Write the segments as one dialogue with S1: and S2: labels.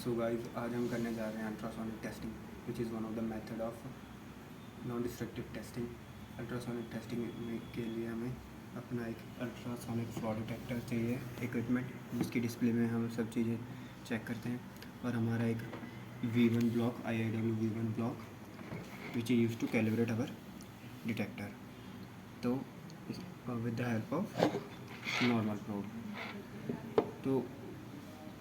S1: So guys, आज हम करने जा रहे हैं ultrasonic testing, which is one of the method of non destructive testing. Ultrasonic testing के लिए हमें अपना एक अल्ट्रासोनिक फ्लॉ डिटेक्टर चाहिए, इक्विपमेंट जिसकी डिस्प्ले में हम सब चीज़ें चेक करते हैं, और हमारा एक V1 block, IIW V1 block which is use to calibrate our detector. तो with the help of normal probe, तो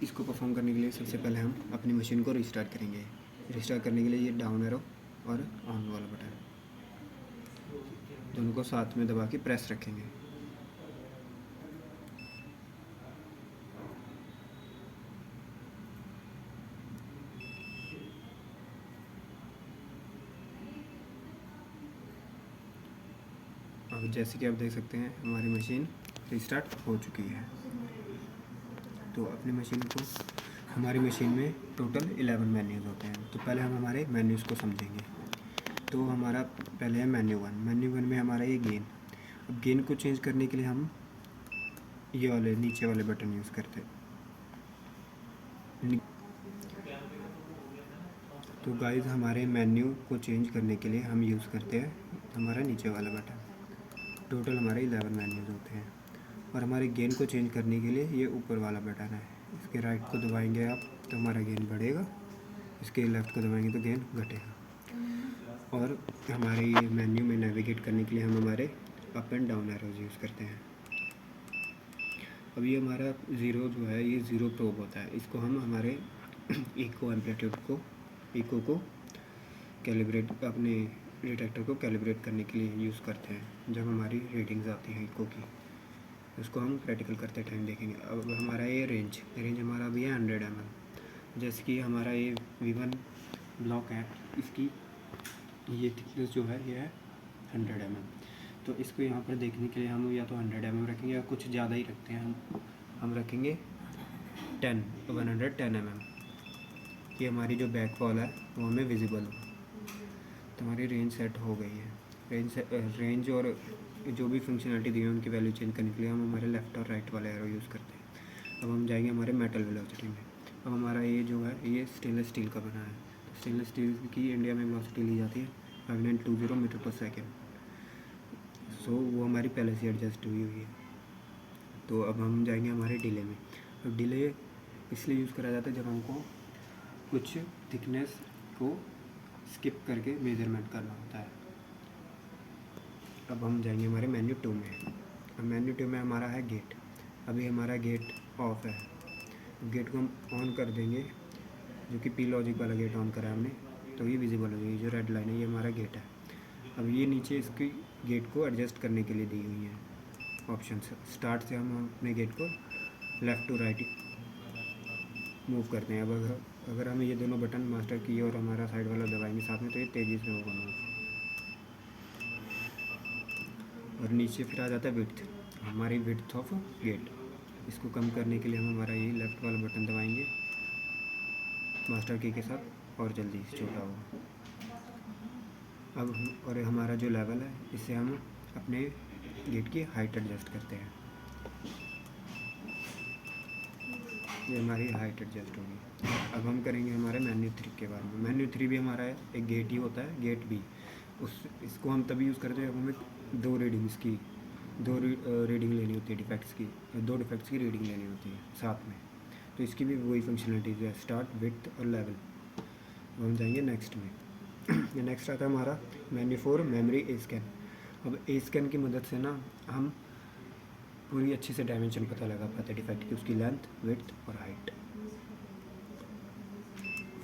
S1: इसको परफॉर्म करने के लिए सबसे पहले हम अपनी मशीन को रिस्टार्ट करेंगे। रिस्टार्ट करने के लिए ये डाउन एरो और ऑन वाला बटन दोनों को साथ में दबा के प्रेस रखेंगे। अब जैसे कि आप देख सकते हैं हमारी मशीन रिस्टार्ट हो चुकी है। तो अपनी मशीन को, हमारी मशीन में टोटल 11 मेन्यूज़ होते हैं। तो पहले हम हमारे मेन्यूज़ को समझेंगे। तो हमारा पहले है मेन्यू वन। मेन्यू वन में हमारा ये गेन। अब गेन को चेंज करने के लिए हम ये वाले नीचे वाले बटन यूज़ करते हैं। तो गाइस, हमारे मेन्यू को चेंज करने के लिए हम यूज़ करते हैं हमारा नीचे वाला बटन। टोटल हमारे 11 मेन्यूज़ होते हैं। और हमारे गेन को चेंज करने के लिए ये ऊपर वाला बटन है। इसके राइट को दबाएंगे आप तो हमारा गेन बढ़ेगा, इसके लेफ़्ट को दबाएंगे तो गेन घटेगा। और हमारे ये मेन्यू में नेविगेट करने के लिए हम हमारे up and down arrows use करते हैं। अब ये हमारा ज़ीरो जो है, ये ज़ीरो प्रोब होता है। इसको हम हमारे इको एम्पलीट्यूड को, इको को कैलिब्रेट, अपने डिटेक्टर को कैलिब्रेट करने के लिए यूज़ करते हैं। जब हमारी रीडिंग्स आती हैं इको की, उसको हम प्रैक्टिकल करते टाइम देखेंगे। अब हमारा ये रेंज हमारा अभी है 100 mm। जैसे कि हमारा ये V1 ब्लॉक है, इसकी ये थिकनेस जो है ये है 100 mm। तो इसको यहाँ पर देखने के लिए हम या तो 100 mm रखेंगे या कुछ ज़्यादा ही रखते हैं, हम रखेंगे 110 mm। ये हमारी जो बैक वॉल है वो हमें विजिबल हो। तो हमारी रेंज सेट हो गई है। रेंज और जो भी फंक्शनलिटी दी है उनकी वैल्यू चेंज करने के लिए हम हमारे लेफ़्ट और राइट वाले एरो यूज़ करते हैं। अब हम जाएंगे हमारे मेटल वेलोसिटी में। अब हमारा ये जो है ये स्टेनलेस स्टील का बना है। तो स्टेनलेस स्टील की इंडिया में वेलोसिटी ली जाती है 5920 मीटर पर सेकेंड। सो वो हमारी पहले से एडजस्ट हुई है। तो अब हम जाएंगे हमारे डिले में। अब डिले इसलिए यूज़ करा जाता है जब हमको कुछ थिकनेस को स्किप करके मेजरमेंट करना होता है। अब हम जाएंगे हमारे मेन्यू 2 में। अब मेन्यू 2 में हमारा है गेट। अभी हमारा गेट ऑफ है। गेट को हम ऑन कर देंगे, जो कि पी लॉजिक वाला गेट ऑन करा है हमने, तो ये विजिबल हो जाएगी। जो रेड लाइन है ये हमारा गेट है। अब ये नीचे इसकी गेट को एडजस्ट करने के लिए दी हुई है ऑप्शन। स्टार्ट से हम अपने गेट को लेफ़्ट टू राइट मूव करते हैं। अब अगर हम ये दोनों बटन मास्टर की और हमारा साइड वाला दबाएंगे साथ में, तो ये तेज़ी से होगा मूव। और नीचे फिर आ जाता है विड्थ, हमारी विड्थ ऑफ गेट। इसको कम करने के लिए हम हमारा ये लेफ़्ट वाला बटन दबाएंगे मास्टर की के साथ, और जल्दी से छोटा होगा। अब और हमारा जो लेवल है, इससे हम अपने गेट की हाइट एडजस्ट करते हैं। ये हमारी हाइट एडजस्ट होगी। अब हम करेंगे हमारे मेन्यू 3 के बारे में। मेन्यू 3 भी हमारा है, एक गेट ही होता है, गेट बी। इसको हम तभी यूज़ करते हैं जब हमें दो रीडिंग लेनी होती है डिफेक्ट्स की, 2 डिफेक्ट्स की रीडिंग लेनी होती है साथ में। तो इसकी भी वही फंक्शनलिटीज़ है, स्टार्ट, विड्थ और लेवल। हम जाएंगे नेक्स्ट में। नेक्स्ट आता है हमारा मेन्यू 4, मेमोरी ए स्कैन। अब ए स्कैन की मदद से ना हम पूरी अच्छी से डायमेंशन पता लगा पाते हैं डिफेक्ट की, उसकी लेंथ, विड्थ और हाइट।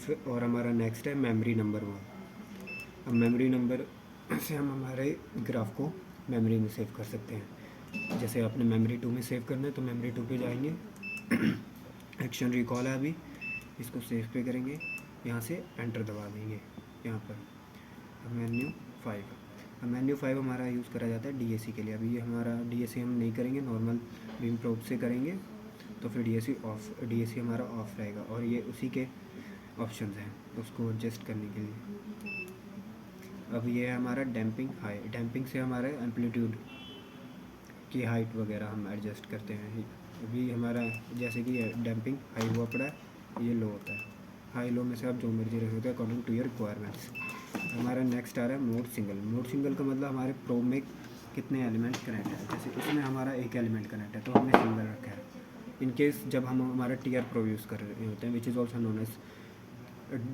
S1: फिर और हमारा नेक्स्ट है मेमोरी नंबर 1। अब मेमोरी नंबर से हम हमारे ग्राफ को मेमोरी में सेव कर सकते हैं। जैसे आपने मेमोरी 2 में सेव करना है तो मेमोरी 2 पे जाएंगे। एक्शन रिकॉल है अभी, इसको सेव पे करेंगे, यहाँ से एंटर दबा देंगे यहाँ पर। अब मेन्यू 5 हमारा यूज़ करा जाता है DAC के लिए। अभी ये हमारा DAC हम नहीं करेंगे, नॉर्मल बीम प्रोब से करेंगे, तो फिर DAC हमारा ऑफ रहेगा। और ये उसी के ऑप्शंस हैं उसको एडजस्ट करने के लिए। अब ये है हमारा डैम्पिंग हाई। डैम्पिंग से हमारे एम्पलीट्यूड की हाइट वगैरह हम एडजस्ट करते हैं। अभी हमारा जैसे कि डैम्पिंग हाई हुआ पड़ा है, ये लो होता है। हाई लो में से आप जो मर्जी रख सकते हो अकॉर्डिंग टू योर रिक्वायरमेंट्स। हमारा नेक्स्ट आ रहा है मोड सिंगल। मोड सिंगल का मतलब हमारे प्रो में कितने एलिमेंट कनेक्ट है। जैसे इसमें हमारा एक एलिमेंट कनेक्ट है तो हमने सिंगल रखा है। इन केस जब हम हमारा टीआर प्रो यूज़ कर रहे होते हैं which is also known as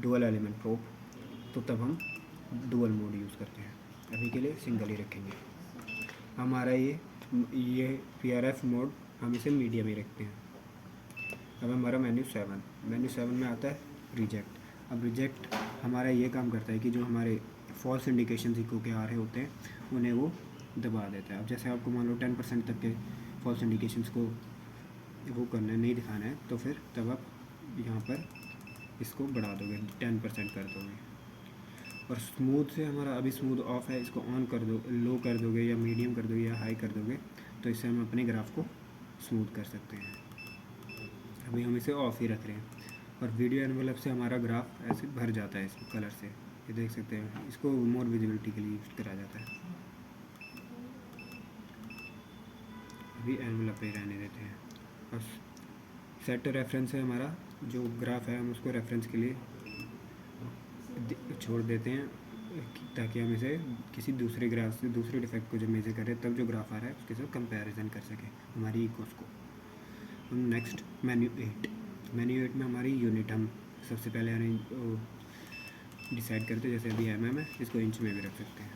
S1: dual element probe, तो तब हम डुअल मोड यूज़ करते हैं। अभी के लिए सिंगल ही रखेंगे। हमारा ये PRF मोड हम इसे मीडियम ही रखते हैं। अब हमारा मेन्यू 7 में आता है रिजेक्ट। अब रिजेक्ट हमारा ये काम करता है कि जो हमारे फॉल्स इंडिकेशन इको के आ रहे होते हैं उन्हें वो दबा देता है। अब जैसे आपको मान लो 10% तक के फॉल्स इंडिकेशंस को वो करना है, नहीं दिखाना है, तो फिर तब आप यहाँ पर इसको बढ़ा दोगे, 10% कर दोगे। और स्मूथ से हमारा अभी स्मूथ ऑफ है, इसको ऑन कर दो, लो कर दोगे या मीडियम कर दोगे या हाई कर दोगे, तो इससे हम अपने ग्राफ को स्मूथ कर सकते हैं। अभी हम इसे ऑफ ही रख रहे हैं। और वीडियो एनवेलप से हमारा ग्राफ ऐसे भर जाता है इस कलर से, ये देख सकते हैं। इसको मोर विजिबिलिटी के लिए यूज करा जाता है। अभी एनवेलप पे रहने देते हैं। और सेट रेफरेंस है हमारा जो ग्राफ है, हम उसको रेफरेंस के लिए छोड़ देते हैं ताकि हम इसे किसी दूसरे ग्राफ से दूसरे डिफेक्ट को जब मेजर करें तब जो ग्राफ आ रहा है उसके साथ कंपैरिजन कर सकें हमारी इकोस को। हम नेक्स्ट मेन्यू 8 में हमारी यूनिट हम सबसे पहले डिसाइड करते हैं। जैसे अभी mm है, इसको इंच में भी रख सकते हैं।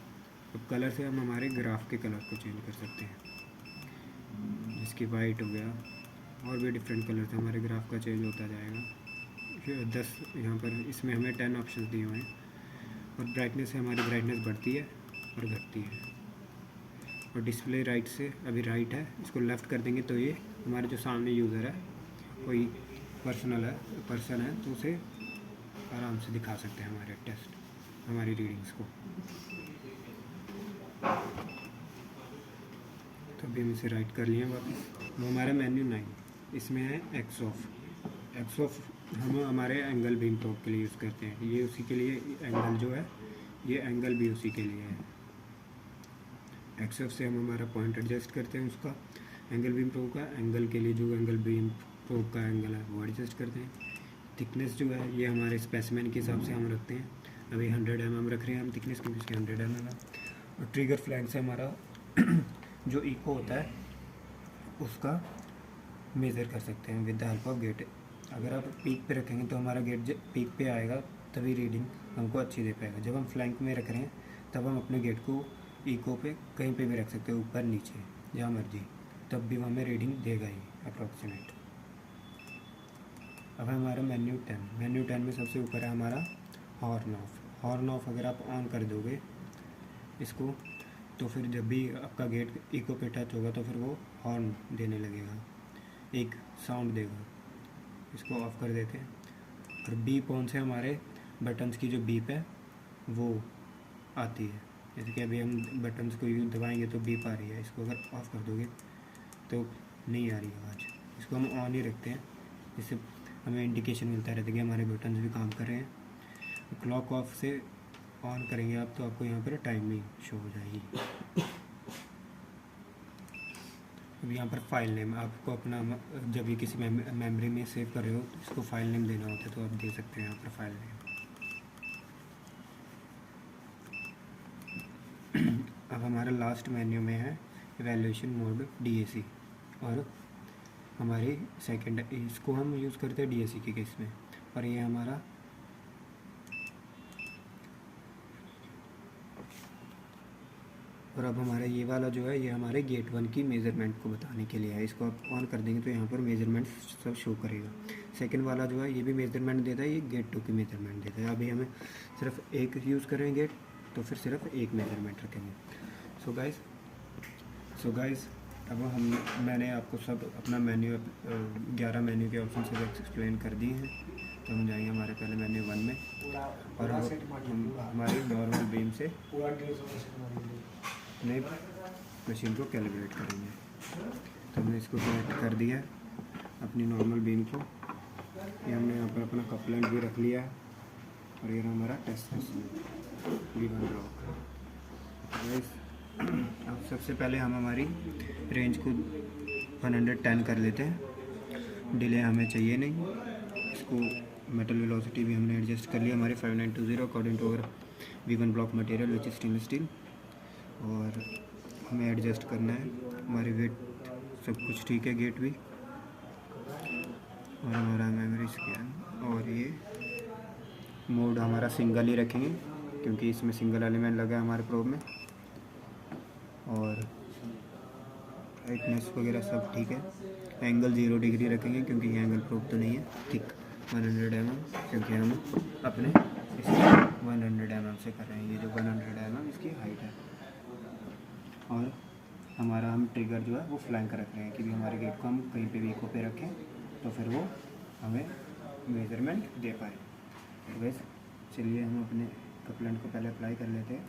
S1: अब कलर से हम हमारे ग्राफ के कलर को चेंज कर सकते हैं, जिसकी वाइट हो गया, और भी डिफरेंट कलर से हमारे ग्राफ का चेंज होता जाएगा। 10 यहाँ पर इसमें हमें 10 ऑप्शन दिए हुए हैं। और ब्राइटनेस से हमारी ब्राइटनेस बढ़ती है और घटती है। और डिस्प्ले राइट से अभी राइट है, इसको लेफ़्ट कर देंगे तो ये हमारे जो सामने यूज़र है, कोई पर्सन है तो उसे आराम से दिखा सकते हैं हमारे टेस्ट, हमारी रीडिंग्स को। तो अभी हम इसे राइट कर लिए वापस। वो हमारा मेन्यू 9, इसमें है एक्स ऑफ हम हमारे एंगल बीम प्रोब के लिए यूज़ करते हैं। ये उसी के लिए एंगल जो है, ये एंगल भी उसी के लिए है। एक्स ऑफ से हम हमारा पॉइंट एडजस्ट करते हैं उसका, एंगल बीम प्रोब का एंगल के लिए जो एंगल बीम प्रोब का एंगल है वो एडजस्ट करते हैं। थिकनेस जो है ये हमारे स्पेसिमेन के हिसाब से हम रखते हैं। अभी 100 mm रख रहे हैं हम थिकनेस, क्योंकि इसके 100 mm है। और ट्रिगर फ्लैग से हमारा जो इको होता है उसका मेज़र कर सकते हैं with the help of gate. अगर आप पीक पे रखेंगे तो हमारा गेट जब पीक पे आएगा तभी रीडिंग हमको अच्छी दे पाएगा। जब हम फ्लैंक में रख रहे हैं तब हम अपने गेट को इको पे कहीं पे भी रख सकते हैं, ऊपर नीचे जहाँ मर्जी, तब भी वो हमें रीडिंग देगा ही अप्रॉक्सीमेट। अब हमारा मेन्यू 10 में सबसे ऊपर है हमारा हॉर्न ऑफ अगर आप ऑन कर दोगे इसको, तो फिर जब भी आपका गेट इको पे टच होगा तो फिर वो हॉर्न देने लगेगा, एक साउंड देगा। इसको ऑफ कर देते हैं। और बीप ऑन से हमारे बटन्स की जो बीप है वो आती है। जैसे कि अभी हम बटन्स को यूँ दबाएंगे तो बीप आ रही है, इसको अगर ऑफ़ कर दोगे तो नहीं आ रही आवाज़। इसको हम ऑन ही रखते हैं, जिससे हमें इंडिकेशन मिलता रहता है कि हमारे बटन्स भी काम कर रहे हैं। क्लॉक ऑफ से ऑन करेंगे आप तो आपको यहाँ पर टाइमिंग शो हो जाएगी। अब यहाँ पर फाइल नेम आपको अपना जब भी किसी मेमोरी में सेव कर रहे हो तो इसको फाइल नेम देना होता है, तो आप दे सकते हैं यहाँ पर फाइल नेम। अब हमारा लास्ट मेन्यू में है इवैल्यूएशन मोड DAC, और हमारी सेकंड इसको हम यूज़ करते हैं DAC के केस में। और ये हमारा और अब हमारा ये वाला जो है ये हमारे गेट 1 की मेज़रमेंट को बताने के लिए है। इसको आप ऑन कर देंगे तो यहाँ पर मेज़रमेंट सब शो करेगा। सेकंड वाला जो है ये भी मेज़रमेंट देता है, ये गेट 2 की मेज़रमेंट देता है। अभी हमें सिर्फ एक यूज़ करेंगे तो फिर सिर्फ एक मेज़रमेंट रखेंगे। सो गाइस अब मैंने आपको सब अपना मेन्यू 11 मेन्यू के ऑप्शन से एक्सप्लेन कर दिए हैं। तो हम जाएंगे हमारे पहले मेन्यू 1 में, और हम हमारी नॉर्मल बीम से अपने मशीन को कैलिब्रेट करेंगे। तो हमने इसको सेलेक्ट कर दिया है अपनी नॉर्मल बीम को। ये हमने यहाँ पर अपना कपलेंट भी रख लिया है, और ये हमारा टेस्ट V1 ब्लॉक। अब सबसे पहले हम हमारी रेंज को 110 कर लेते हैं। डिले हमें चाहिए नहीं, इसको मेटल वेलोसिटी भी हमने एडजस्ट कर लिया हमारे 5920 according to our V1 block material which is stainless steel. और हमें एडजस्ट करना है हमारी वेट, सब कुछ ठीक है, गेट भी, और हमारा मेमोरी स्कैन। और ये मोड हमारा सिंगल ही रखेंगे क्योंकि इसमें सिंगल एलिमेंट लगा है हमारे प्रोब में। और ब्राइटनेस वगैरह सब ठीक है। एंगल 0 डिग्री रखेंगे क्योंकि ये एंगल प्रोब तो नहीं है। थिक 100 mm क्योंकि हम अपने इसकी 100 mm से कर रहे हैं। ये जो 100 mm इसकी हाइट है। और हमारा हम ट्रिगर जो है वो फ्लैंक रख रहे हैं कि भी हमारे गेट को हम कहीं पे भी इको पे रखें तो फिर वो हमें मेजरमेंट दे पाए। तो वैसे चलिए हम अपने कपलेंट को पहले अप्लाई कर लेते हैं।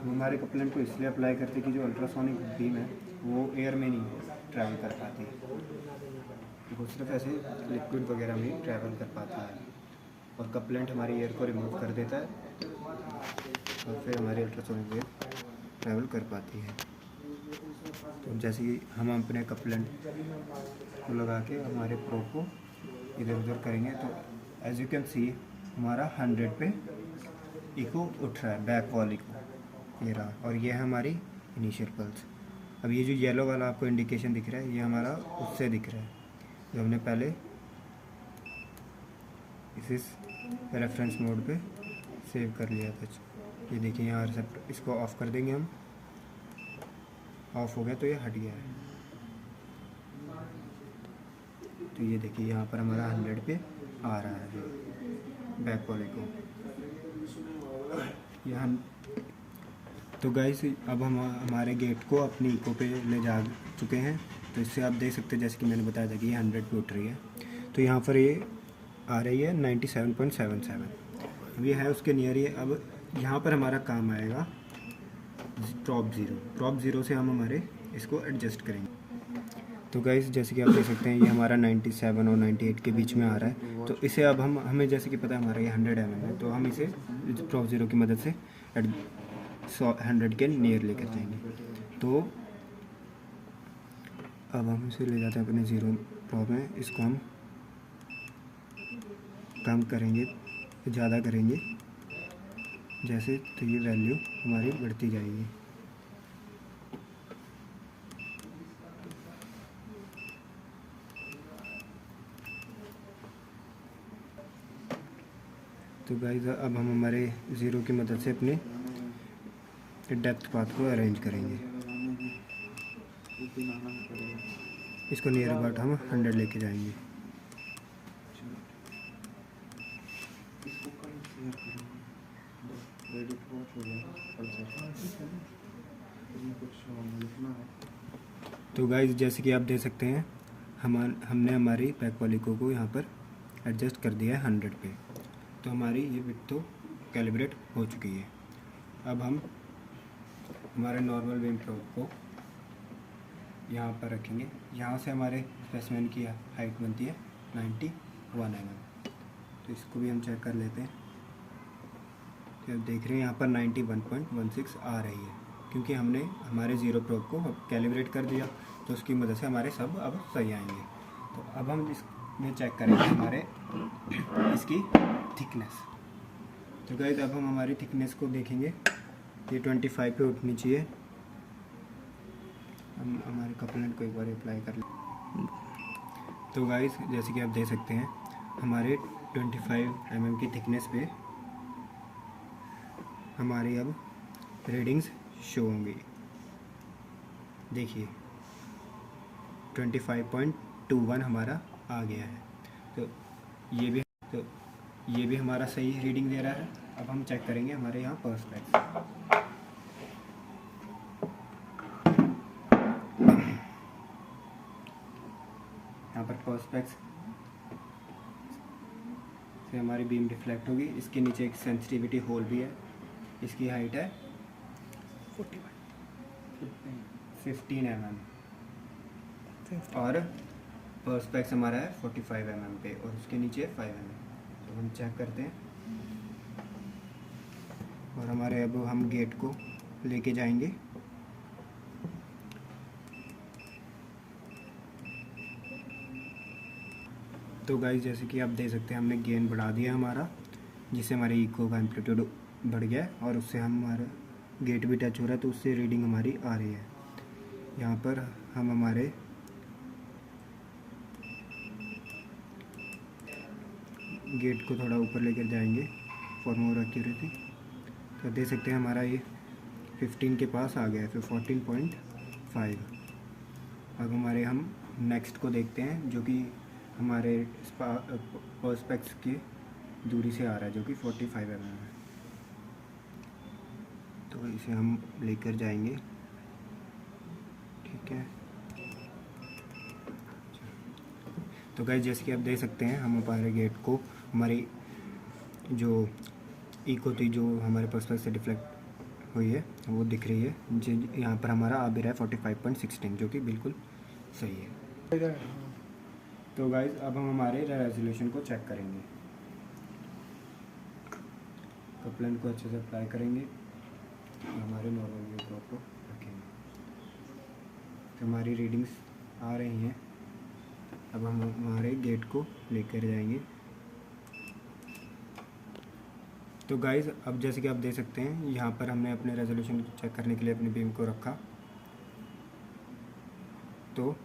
S1: हमारे कपलेंट को इसलिए अप्लाई करते कि जो अल्ट्रासोनिक बीम है वो एयर में नहीं ट्रैवल कर पाती, वो सिर्फ ऐसे लिक्विड वगैरह में ट्रैवल कर पाता है। और कपलेंट हमारी एयर को रिमूव कर देता है और फिर हमारी अल्ट्रासोनिक वेव ट्रैवल कर पाती है। तो जैसे कि हम अपने कपलेंट को लगा के हमारे प्रोब को इधर उधर करेंगे तो एज यू कैन सी हमारा 100 पे इको उठ रहा है, बैक वॉल इको ये रहा। और ये है हमारी इनिशियल पल्स। अब ये जो येलो वाला आपको इंडिकेशन दिख रहा है ये हमारा उससे दिख रहा है जो हमने पहले इस रेफरेंस मोड पे सेव कर लिया था। ये देखिए यहाँ रिसेप्टर, इसको ऑफ़ कर देंगे हम। ऑफ हो गया तो ये हट गया है। तो ये देखिए यहाँ पर हमारा 100 पे आ रहा है बैक वाले को यहाँ। तो गाइस अब हम हमारे गेट को अपनी इको पे ले जा चुके हैं। तो इससे आप देख सकते हैं जैसे कि मैंने बताया था कि ये 100 पे उठ रही है। तो यहाँ पर ये आ रही है 97.77। अब ये है उसके नियर ही। अब यहाँ पर हमारा काम आएगा प्रॉप ज़ीरो से हम हमारे इसको एडजस्ट करेंगे। तो गाइस जैसे कि आप देख सकते हैं ये हमारा 97 और 98 के बीच में आ रहा है। तो इसे अब हमें जैसे कि पता है हमारा ये 100 mm है तो हम इसे प्रॉप ज़ीरो की मदद से 100 के नियर लेकर जाएंगे। तो अब हम इसे ले जाते हैं अपने ज़ीरो प्रॉप में। इसको हम कम करेंगे, ज़्यादा करेंगे जैसे, तो ये वैल्यू हमारी बढ़ती जाएगी। तो गाइस अब हम हमारे ज़ीरो की मदद से अपने डेप्थ पाथ को अरेंज करेंगे। इसको नियर अबाउट हम 100 लेके जाएंगे। तो गाइस जैसे कि आप देख सकते हैं हमने हमारी बैक वाली को यहाँ पर एडजस्ट कर दिया है 100 पे। तो हमारी ये विड्थ तो कैलिब्रेट हो चुकी है। अब हम हमारे नॉर्मल बीम प्रोब को यहाँ पर रखेंगे। यहाँ से हमारे स्पेसिमेन की हाइट बनती है 91 mm। तो इसको भी हम चेक कर लेते हैं। तो आप देख रहे हैं यहाँ पर 91.16 आ रही है क्योंकि हमने हमारे ज़ीरो प्रोब को कैलिब्रेट कर दिया। तो उसकी मदद से हमारे सब अब सही आएंगे। तो अब हम इसमें चेक करेंगे हमारे इसकी थिकनेस। तो गाइस अब हम हमारी थिकनेस को देखेंगे। ये 25 पे उठनी चाहिए। हम हमारे कपलेंट को एक बार अप्लाई कर लें। तो गाइस जैसे कि आप देख सकते हैं हमारे 25 mm की थिकनेस पे हमारी अब रीडिंग्स शो होंगी। देखिए 25.21 हमारा आ गया है। तो ये भी हमारा सही रीडिंग दे रहा है। अब हम चेक करेंगे हमारे यहाँ पर्सपेक्स। यहाँ पर पर्सपेक्स से हमारी बीम डिफ्लेक्ट होगी। इसके नीचे एक सेंसिटिविटी होल भी है। इसकी हाइट है 15 mm और पर्सपेक्स हमारा है 45 mm पे और उसके नीचे 5 mm। तो हम चेक करते हैं और हमारे अब हम गेट को लेके जाएंगे तो गाइस जैसे कि आप देख सकते हैं हमने गेन बढ़ा दिया हमारा, जिससे हमारे इको का एम्पलीट्यूड बढ़ गया और उससे हमारा गेट भी टच हो रहा है, तो उससे रीडिंग हमारी आ रही है। यहाँ पर हम हमारे गेट को थोड़ा ऊपर लेकर जाएंगे फॉर मोर एक्यूरेसी। तो देख सकते हैं हमारा ये 15 के पास आ गया है, फिर 14.5। अब हम नेक्स्ट को देखते हैं, जो कि हमारे पर्सपेक्स की दूरी से आ रहा है, जो कि 45 mm है। तो इसे हम लेकर जाएंगे, ठीक है। तो गाइस जैसे कि आप देख सकते हैं हम हमारे गेट को, हमारी जो इको थी जो हमारे पर्सपेक्स से डिफ्लेक्ट हुई है वो दिख रही है, जो यहाँ पर हमारा आ भी रहा है 45.16, जो कि बिल्कुल सही है। तो गाइस अब हम हमारे रेजोल्यूशन को चेक करेंगे। कपलन को अच्छे से अप्लाई करेंगे, हमारे नॉर्मल व्यू प्रोब को रखेंगे। तो हमारी रीडिंग्स आ रही हैं। अब हम हमारे गेट को लेकर जाएंगे। तो गाइस अब जैसे कि आप देख सकते हैं यहाँ पर हमने अपने रेजोल्यूशन चेक करने के लिए अपनी बीम को रखा, तो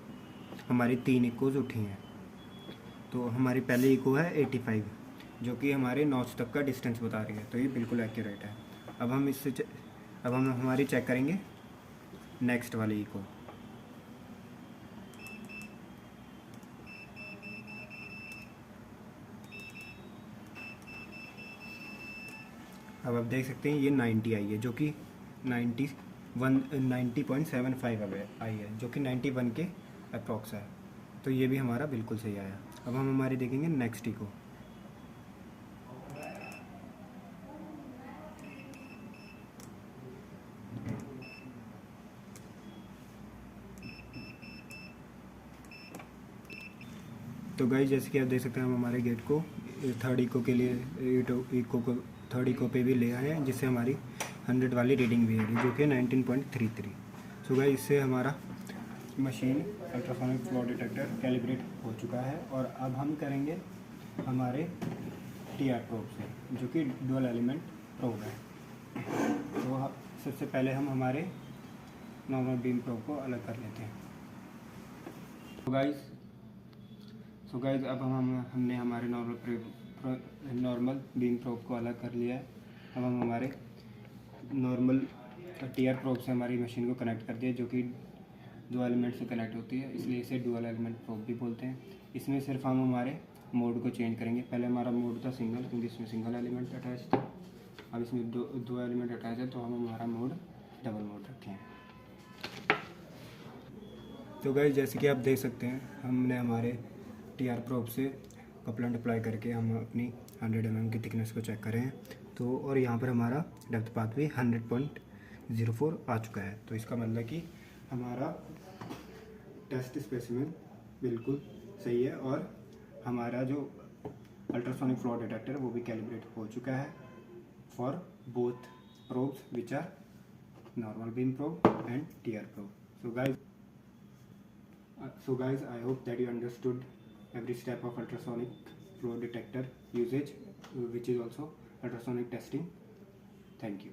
S1: हमारी 3 इकोज उठी हैं। तो हमारी पहली इको है 85, जो कि हमारे नॉच तक का डिस्टेंस बता रही है, तो ये बिल्कुल एक्यूरेट है। अब हम हमारी चेक करेंगे नेक्स्ट वाली इको। अब आप देख सकते हैं ये 90 आई है, जो कि 90.75 आई है, जो कि 91 के अप्रॉक्स है। तो ये भी हमारा बिल्कुल सही आया। अब हम हमारी देखेंगे नेक्स्ट इको। तो गाइस जैसे कि आप देख सकते हैं हम हमारे गेट को थर्ड इको के लिए थर्ड इको पे भी ले आए हैं, जिससे हमारी 100 वाली रीडिंग भी है, जो कि 19.33। सो गाइस इससे हमारा machine ultrasonic flow detector calibrate हो चुका है। और अब हम करेंगे हमारे TR प्रोब से, जो कि डुअल एलिमेंट प्रोब है। तो सबसे पहले हम हमारे नॉर्मल बीम प्रोब को अलग कर लेते हैं। सो गाइस अब हमने हमारे नॉर्मल बीम प्रोब को अलग कर लिया है। अब हम हमारे नॉर्मल TR प्रोब से हमारी मशीन को कनेक्ट कर दिया, जो कि 2 एलिमेंट से कनेक्ट होती है, इसलिए इसे डुअल एलिमेंट प्रोब भी बोलते हैं। इसमें सिर्फ हम हमारे मोड को चेंज करेंगे। पहले हमारा मोड था सिंगल, क्योंकि इसमें सिंगल एलिमेंट अटैच था। अब इसमें दो एलिमेंट अटैच है, तो हम हमारा मोड डबल मोड रखे हैं। तो गाइस जैसे कि आप देख सकते हैं हमने हमारे TR प्रोब से कपलेंट अप्लाई करके हम अपनी 100 mm की थिकनेस को चेक करें हैं। तो और यहाँ पर हमारा डेप्थ पाथ भी 100.04 आ चुका है। तो इसका मतलब कि हमारा टेस्ट स्पेसिमेन बिल्कुल सही है, और हमारा जो अल्ट्रासोनिक फ्लो डिटेक्टर वो भी कैलिब्रेट हो चुका है for both probes which are normal beam probe and TR probe. So guys, I hope that you understood every step of ultrasonic flow detector usage, which is also ultrasonic testing. Thank you.